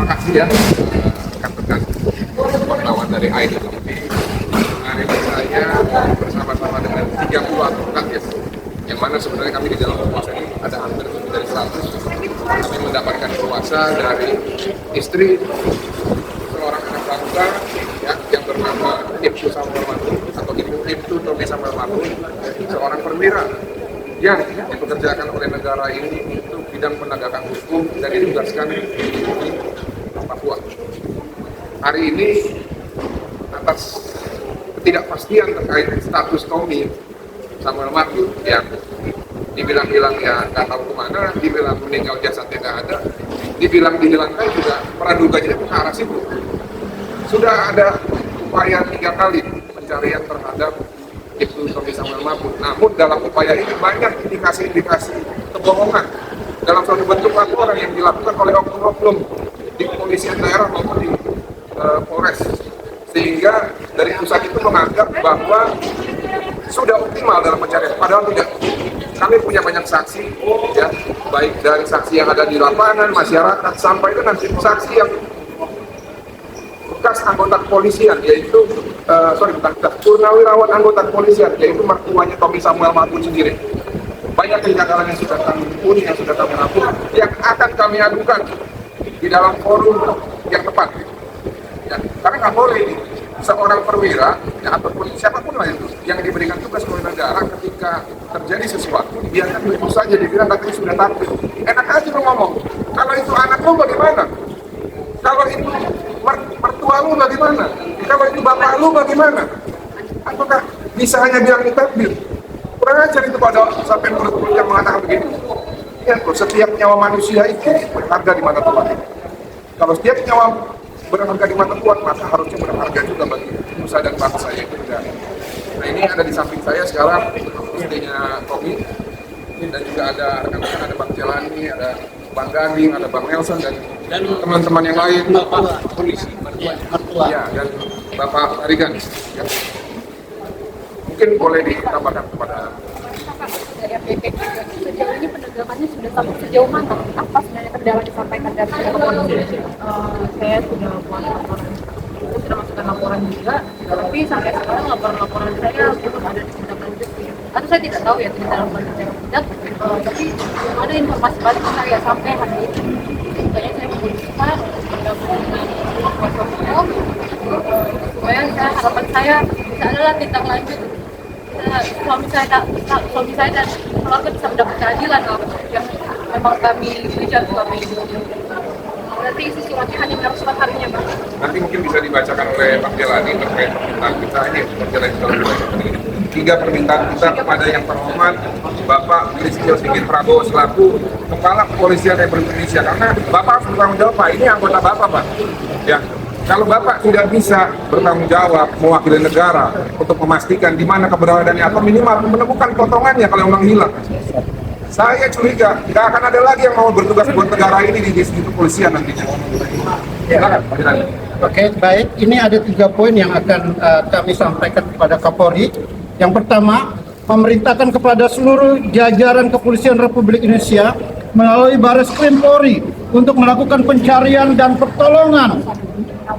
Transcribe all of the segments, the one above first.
kasih ya rekan-rekan wartawan dari ID. Hari ini saya bersama-sama dengan 30 advokat ya, yang mana sebenarnya kami di dalam kuasa ini ada hampir lebih dari 100. Kami mendapatkan kuasa dari istri seorang anak bangsa ya, yang bernama Ibtu Samuel Marbun atau Ibtu Tommy Samuel Marbun, seorang perwira yang dipekerjakan oleh negara ini untuk bidang penegakan hukum dan ditugaskan di Papua. Hari ini atas ketidakpastian terkait status Tommy Samuel Marbun yang dibilang-bilang ya nggak tahu kemana, dibilang meninggal jasadnya nggak ada, dibilang dihilangkan juga praduganya itu ke arah situ. Sudah ada upaya 3 kali pencarian terhadap Ibtu Tommy Samuel Marbun. Namun dalam upaya ini banyak indikasi-indikasi kebohongan dalam suatu bentuk laporan yang dilakukan oleh oknum-oknum di kepolisian daerah maupun di Polres, sehingga dari pusat itu menganggap bahwa sudah optimal dalam pencarian, padahal tidak. Kami punya banyak saksi, ya, baik dari saksi yang ada di lapangan, masyarakat, sampai ke nanti saksi yang bekas anggota kepolisian, yaitu purnawirawan anggota kepolisian, yaitu mertuanya Tommy Samuel Marbun sendiri. Banyak kegagalan yang sudah kami pun, yang sudah kami lakukan, yang akan kami adukan di dalam forum yang tepat. Ya, karena nggak boleh ini seorang perwira ya, ataupun siapapun lah itu yang diberikan tugas oleh negara, ketika terjadi sesuatu dibiarkan begitu saja, dibilang nanti sudah takdir. Enak aja lo ngomong, kalau itu anak lo bagaimana? Kalau itu mertua lu bagaimana? Kalau itu bapak lu bagaimana? Apakah bisa hanya bilang takdir? Kurang ajar itu pada sampai mulut yang mengatakan begitu. Ya, setiap nyawa manusia itu berharga di mata Tuhan. Kalau setiap nyawa berharga di mata Tuhan, maka harusnya berharga juga bagi nusa dan bangsa yaitu negara. Nah, ini ada di samping saya sekarang istrinya Tommy, dan juga ada rekan-rekan, ada Bang Jelani, ada Bang Gading, ada Bang Nelson dan teman-teman yang lain, Bapak polisi, ya, dan Bapak Arigan. Ya. Mungkin boleh ditambahkan kepada dari APP sejauh ini penegakannya sudah sampai sejauh mana? Apa sebenarnya kendala disampaikan dari polisi? Saya sudah buat laporan, saya sudah masukkan laporan juga, tapi sampai sekarang laporan saya belum ada ditindaklanjuti. Atau saya tidak tahu ya ditindaklanjuti atau tidak, tapi belum ada informasi balik saya sampai hari ini. Makanya saya memutuskan bergabung dengan kuasa hukum supaya harapan saya bisa adalah tindak lanjut. Suami saya dan keluarga bisa mendapat keadilan yang memang kami berikan kami. Berarti isi suratnya hanya dalam surat harinya, Pak. nanti mungkin bisa dibacakan oleh Bang Jelani terkait permintaan kita ini, tiga permintaan kita kepada yang terhormat Bapak Listio Sigit Prabowo selaku Kepala Kepolisian Republik Indonesia, karena Bapak harus bertanggung jawab, Pak. Ini anggota Bapak, Pak. Ya. Kalau Bapak tidak bisa bertanggung jawab mewakili negara untuk memastikan di mana keberadaannya atau minimal menemukan potongannya kalau memang hilang, saya curiga nggak akan ada lagi yang mau bertugas buat negara ini di institusi kepolisian nantinya. Silakan, Pak Jelani. Oke, baik. Ini ada 3 poin yang akan kami sampaikan kepada Kapolri. Yang pertama, memerintahkan kepada seluruh jajaran Kepolisian Republik Indonesia melalui Bareskrim Polri untuk melakukan pencarian dan pertolongan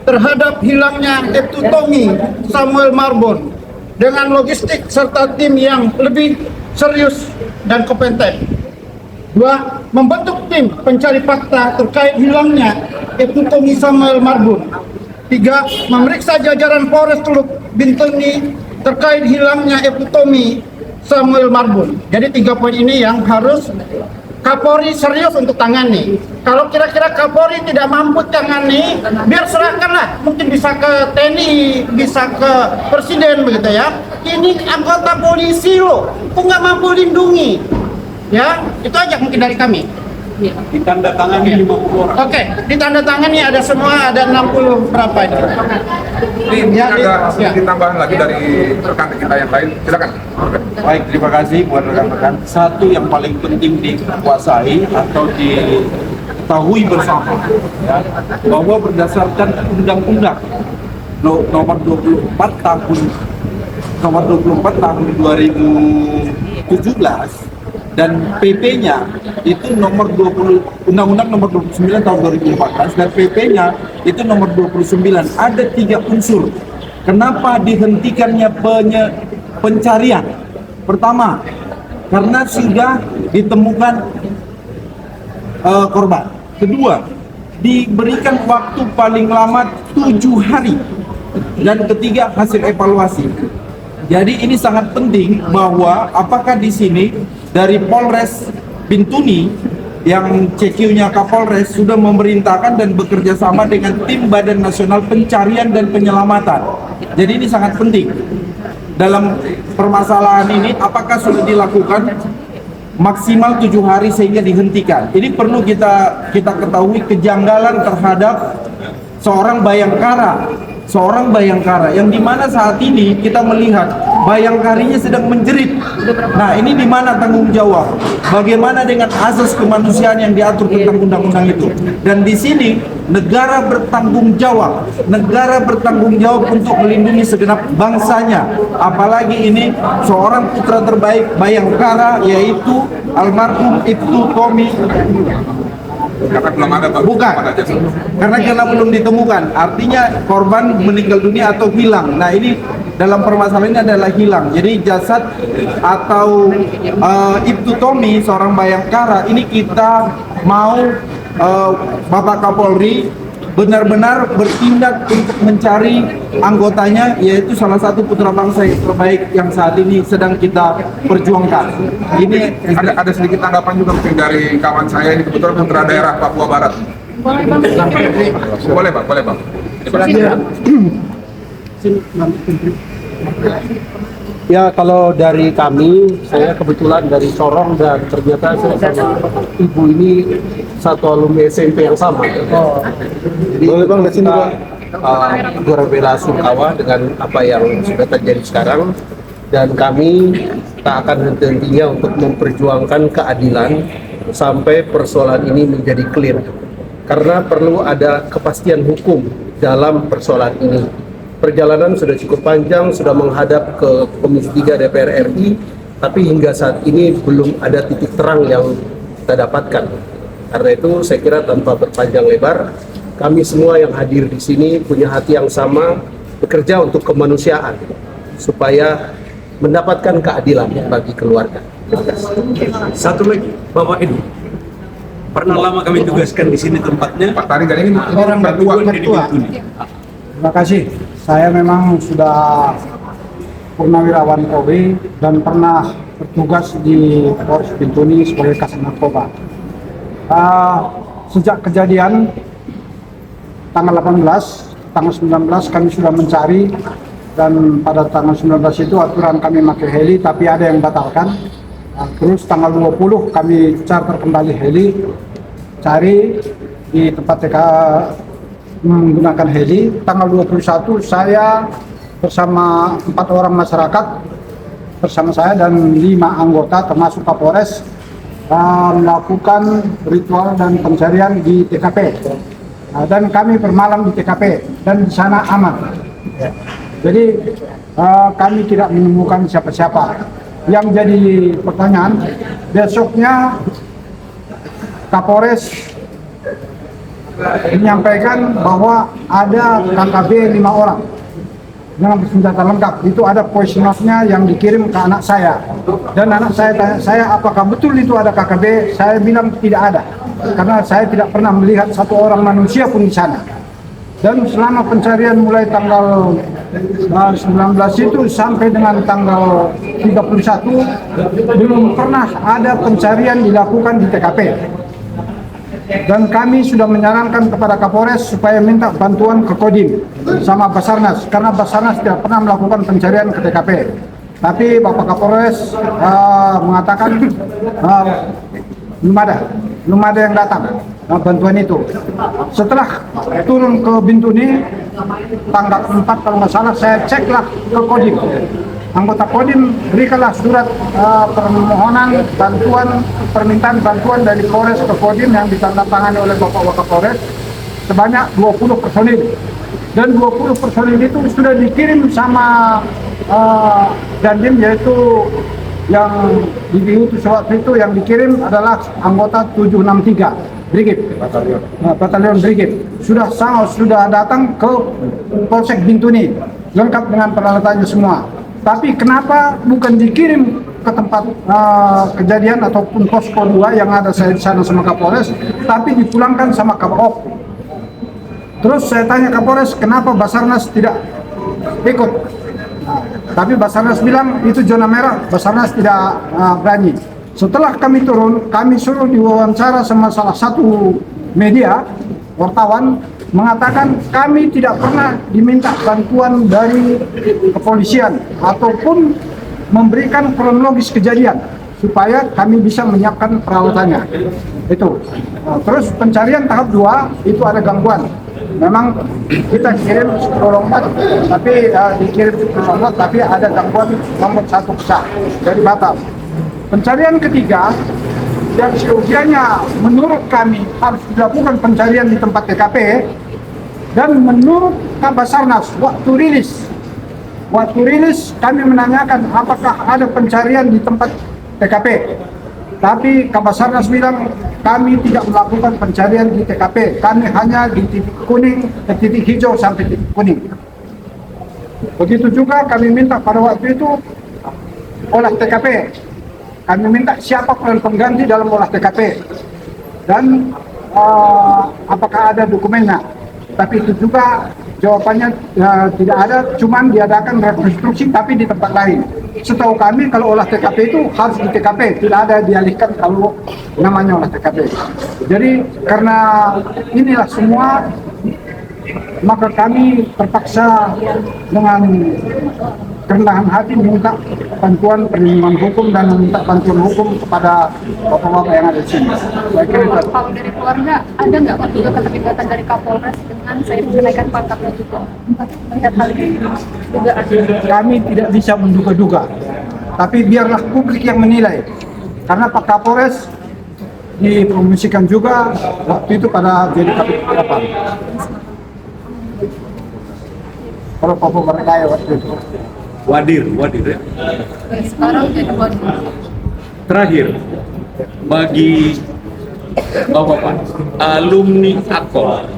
terhadap hilangnya Ibtu Tommy Samuel Marbun dengan logistik serta tim yang lebih serius dan kompeten. 2. Membentuk tim pencari fakta terkait hilangnya Ibtu Tommy Samuel Marbun. 3. Memeriksa jajaran Polres Teluk Bintuni terkait hilangnya Ibtu Tommy Samuel Marbun. Jadi 3 poin ini yang harus Kapolri serius untuk tangani. Kalau kira-kira Kapolri tidak mampu tangani, biar serahkanlah. Mungkin bisa ke TNI, bisa ke Presiden begitu ya. Ini anggota polisi loh, kok nggak mampu lindungi? Ya, itu aja mungkin dari kami. Ditandatangani 50 orang. Oke, ditandatangani ada semua, ada 60 berapa ini? Ini ada sedikit tambahan lagi dari rekan kita yang lain. Silakan. Baik, terima kasih buat rekan-rekan. Satu yang paling penting dikuasai atau diketahui bersama, ya, bahwa berdasarkan Undang-Undang nomor 24 tahun 2017 dan PP-nya itu nomor 20, Undang-Undang nomor 29 tahun 2014 dan PP-nya itu nomor 29. Ada 3 unsur kenapa dihentikannya pencarian. Pertama, karena sudah ditemukan korban. Kedua, diberikan waktu paling lama 7 hari. Dan ketiga, hasil evaluasi. Jadi ini sangat penting bahwa apakah di sini dari Polres Bintuni yang CQ-nya Kapolres sudah memerintahkan dan bekerja sama dengan tim Badan Nasional Pencarian dan Penyelamatan. Jadi ini sangat penting. Dalam permasalahan ini apakah sudah dilakukan maksimal 7 hari sehingga dihentikan. Ini perlu kita ketahui kejanggalan terhadap seorang bayangkara yang dimana saat ini kita melihat bayangkarinya sedang menjerit. Nah, ini di mana tanggung jawab? Bagaimana dengan asas kemanusiaan yang diatur tentang undang-undang itu? Dan di sini negara bertanggung jawab untuk melindungi segenap bangsanya. Apalagi ini seorang putra terbaik bayangkara, yaitu almarhum Ibtu Tommy. Karena belum ada Bukan, karena belum ditemukan, artinya korban meninggal dunia atau hilang. Nah, ini dalam permasalahan ini adalah hilang. Jadi jasad atau Ibtu Tommy, seorang bayangkara, ini kita mau Bapak Kapolri benar-benar bertindak untuk mencari anggotanya, yaitu salah satu putra bangsa yang terbaik yang saat ini sedang kita perjuangkan. Ini ada sedikit tanggapan juga mungkin dari kawan saya ini, kebetulan putra daerah Papua Barat. Boleh bang. Ya, kalau dari kami, saya kebetulan dari Sorong dan ternyata saya sama ibu ini satu alumni SMP yang sama. Jadi kita berbela sungkawa dengan apa yang sudah terjadi sekarang, dan kami tak akan henti-hentinya untuk memperjuangkan keadilan sampai persoalan ini menjadi clear. Karena perlu ada kepastian hukum dalam persoalan ini. Perjalanan sudah cukup panjang, sudah menghadap ke Komisi 3 DPR RI, tapi hingga saat ini belum ada titik terang yang kita dapatkan. Karena itu saya kira tanpa berpanjang lebar, kami semua yang hadir di sini punya hati yang sama, bekerja untuk kemanusiaan, supaya mendapatkan keadilan bagi keluarga. Satu lagi, Bapak Edu. Pernah lama kami tugaskan di sini tempatnya. Pak Tari ini Orang mertua. Terima kasih. Saya memang sudah purnawirawan Polri dan pernah bertugas di Polres Bintuni sebagai Kasat Narkoba. Sejak kejadian tanggal 18, tanggal 19 kami sudah mencari, dan pada tanggal 19 itu aturan kami pakai heli tapi ada yang batalkan. Terus tanggal 20 kami charter kembali heli, cari di tempat TK menggunakan heli. Tanggal 21 saya bersama 4 orang masyarakat bersama saya dan 5 anggota termasuk Kapolres melakukan ritual dan pencarian di TKP. Dan kami bermalam di TKP dan di sana aman. Jadi kami tidak menemukan siapa-siapa. Yang jadi pertanyaan, besoknya Kapolres menyampaikan bahwa ada KKB 5 orang dengan senjata lengkap. Itu ada voice note-nya yang dikirim ke anak saya, dan anak saya tanya saya apakah betul itu ada KKB. Saya bilang tidak ada, karena saya tidak pernah melihat satu orang manusia pun di sana. Dan selama pencarian mulai tanggal 19 itu sampai dengan tanggal 31 belum pernah ada pencarian dilakukan di TKP. Dan kami sudah menyarankan kepada Kapolres supaya minta bantuan ke Kodim sama Basarnas, karena Basarnas tidak pernah melakukan pencarian ke TKP. Tapi Bapak Kapolres mengatakan belum ada yang datang bantuan itu. Setelah turun ke Bintuni tanggal 4 kalau nggak salah, saya ceklah ke Kodim. Anggota Kodim berikanlah surat permohonan bantuan, permintaan bantuan dari Polres ke Kodim yang ditandatangani oleh Bapak Wakapolres sebanyak 20 personil. Dan 20 personil itu sudah dikirim sama Dandim, yaitu yang diutus waktu itu yang dikirim adalah anggota 763 Brigade Batalion Brigade sudah datang ke Polsek Bintuni lengkap dengan peralatannya semua. Tapi kenapa bukan dikirim ke tempat kejadian ataupun posko 2 yang ada saya di sana sama Kapolres, tapi dipulangkan sama Kapolres? Terus saya tanya Kapolres, kenapa Basarnas tidak ikut? Tapi Basarnas bilang itu zona merah, Basarnas tidak berani. Setelah kami turun, kami suruh diwawancara sama salah satu media, wartawan, mengatakan kami tidak pernah diminta bantuan dari kepolisian ataupun memberikan kronologis kejadian supaya kami bisa menyiapkan peralatannya. Itu. Terus pencarian tahap 2 itu ada gangguan. Memang kita kirim 10 lompat, tapi dikirim 10 lompat, tapi ada gangguan lompat 1 pecah dari Batam. Pencarian ketiga yang seusianya menurut kami harus dilakukan pencarian di tempat TKP, dan menurut Kabasarnas waktu rilis kami menanyakan apakah ada pencarian di tempat TKP, tapi Kabasarnas bilang kami tidak melakukan pencarian di TKP, kami hanya di titik kuning, titik hijau sampai titik kuning. Begitu juga kami minta pada waktu itu olah TKP, kami minta siapa peran pengganti dalam olah TKP dan apakah ada dokumennya. Tapi itu juga jawabannya tidak ada, cuman diadakan rekonstruksi tapi di tempat lain. Setahu kami kalau olah TKP itu harus di TKP, tidak ada dialihkan kalau namanya olah TKP. Jadi karena inilah semua, maka kami terpaksa dengan kerendahan hati minta bantuan perlindungan hukum dan meminta bantuan hukum kepada bapak-bapak yang ada di sini. Saya kira itu. Kalau dari keluarga ada nggak Pak juga keterlibatan dari Kapolres dengan saya menaikkan pangkatnya juga? Melihat hal ini juga ada. Kami tidak bisa menduga-duga, tapi biarlah publik yang menilai. Karena Pak Kapolres dipromosikan juga waktu itu pada jadi Kapolres 8. Kalau Papua Merdeka waktu itu. Wadir ya. Sekarang jadi waduh. Terakhir, bagi Bapak alumni Akpol,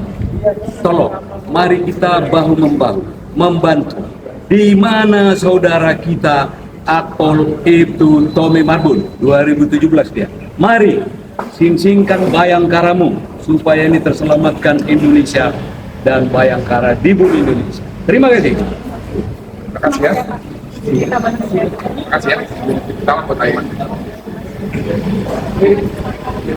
tolong mari kita bahu-membahu membantu. Di mana saudara kita Akpol itu Tome Marbun 2017 dia. Mari sing-singkan Bayangkaramu supaya ini terselamatkan Indonesia dan Bayangkara di bumi Indonesia. Terima kasih. Terima kasih ya. Terima kasih ya. Selamat buat Aiman.